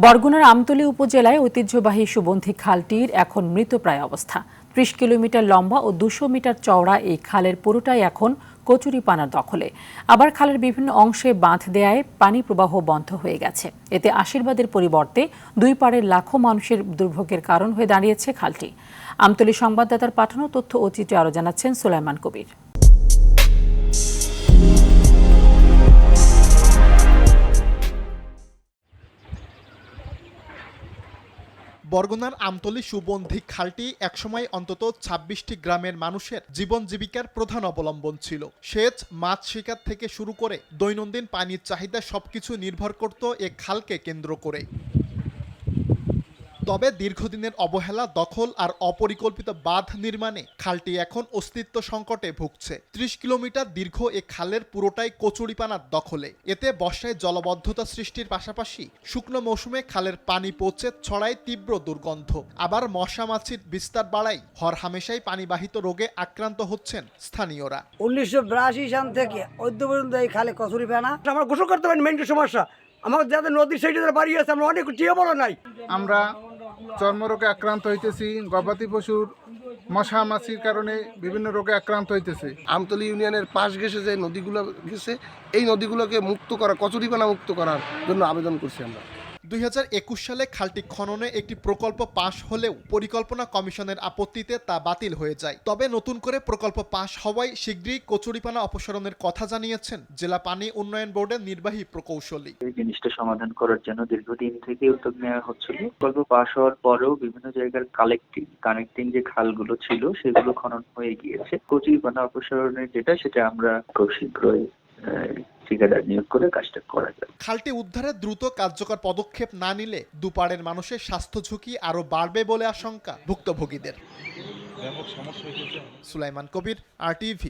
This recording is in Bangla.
বরগুনার আমতলী উপজেলায় ঐতিহ্যবাহী সুবন্ধী খালটির এখন মৃতপ্রায় অবস্থা। ৩০ কিলোমিটার লম্বা ও ২০০ মিটার চওড়া এই খালের পুরোটাই এখন কচুরিপানার দখলে। আবার খালের বিভিন্ন অংশে বাঁধ দেয়ায় পানি প্রবাহ বন্ধ হয়ে গেছে। এতে আশীর্বাদের পরিবর্তে দুই পাড়ের লাখো মানুষের দুর্ভোগের কারণ হয়ে দাঁড়িয়েছে খালটি। আমতলী সংবাদদাতার পাঠানো তথ্য ও চিত্রে আরও জানাচ্ছেন সুলাইমান কবির। বরগুনার আমতলী সুবন্ধী খালটি একসময় অন্তত ২৬টি গ্রামের মানুষের জীবন জীবিকার প্রধান অবলম্বন ছিল। সেচ, মাছ শিকার থেকে শুরু করে দৈনন্দিন পানির চাহিদা সবকিছু নির্ভর করত এ খালকে কেন্দ্র করে। তবে দীর্ঘদিনের অবহেলা, দখল আর অপরিকল্পিত বাঁধ নির্মাণে খালটি এখন অস্তিত্ব সংকটে ভুগছে। ৩০ কিলোমিটার দীর্ঘ এ খালের পুরোটাই কচুরিপানার দখলে। এতে বর্ষায় জলবদ্ধতা সৃষ্টির পাশাপাশি শুকনো মৌসুমে খালের পানি পচে ছড়ায় তীব্র দুর্গন্ধ। আবার মশা মাছির বিস্তার বাড়ায় হরহামেশাই পানিবাহিত রোগে আক্রান্ত হচ্ছেন স্থানীয়রা। ১৯৮২ সাল থেকে অদ্য পর্যন্ত এই খালে কচুরিপানা। আমরা গোসল করতে পারি, মেইন সমস্যা আমাদের যাদের নদীর সাইডে বাড়ি আছে, আমরা অনেক টিয়া বলো নাই। আমরা চর্মরোগে আক্রান্ত হইতেছি, গবাদি পশুর মশা মাছির কারণে বিভিন্ন রোগে আক্রান্ত হইতেছে। আমতলী ইউনিয়নের পাশ ঘেঁষে যে নদীগুলো গেছে, এই নদীগুলোকে মুক্ত করা, কচুরিপানা মুক্ত করার জন্য আবেদন করছি আমরা। ২০২১ সালে খালটি খননে একটি প্রকল্প পাশ হলেও পরিকল্পনা কমিশনের আপত্তিতে তা বাতিল হয়ে যায়। তবে নতুন করে প্রকল্প পাশ হওয়ায় শীঘ্রই কচুরিপানা অপসারণের কথা জানিয়েছেন জেলা পানি উন্নয়ন বোর্ডের নির্বাহী প্রকৌশলী। এই জিনিসটা সমাধান করার জন্য দীর্ঘদিন থেকে উদ্যোগ নেওয়া হচ্ছিল। প্রকল্প পাশ হওয়ার পরেও বিভিন্ন জায়গার কানেক্টিং যে খালগুলো ছিল সেগুলো খনন হয়ে গিয়েছে। কচুরিপানা অপসারণের সেটা আমরা খুব শীঘ্রই ঠিকাদার নিয়োগ করে কাজটা করা যায়। খালটি উদ্ধারে দ্রুত কার্যকর পদক্ষেপ না নিলে দুপাড়ের মানুষের স্বাস্থ্য ঝুঁকি আরও বাড়বে বলে আশঙ্কা ভুক্তভোগীদের। সুলাইমান কবির, RTV।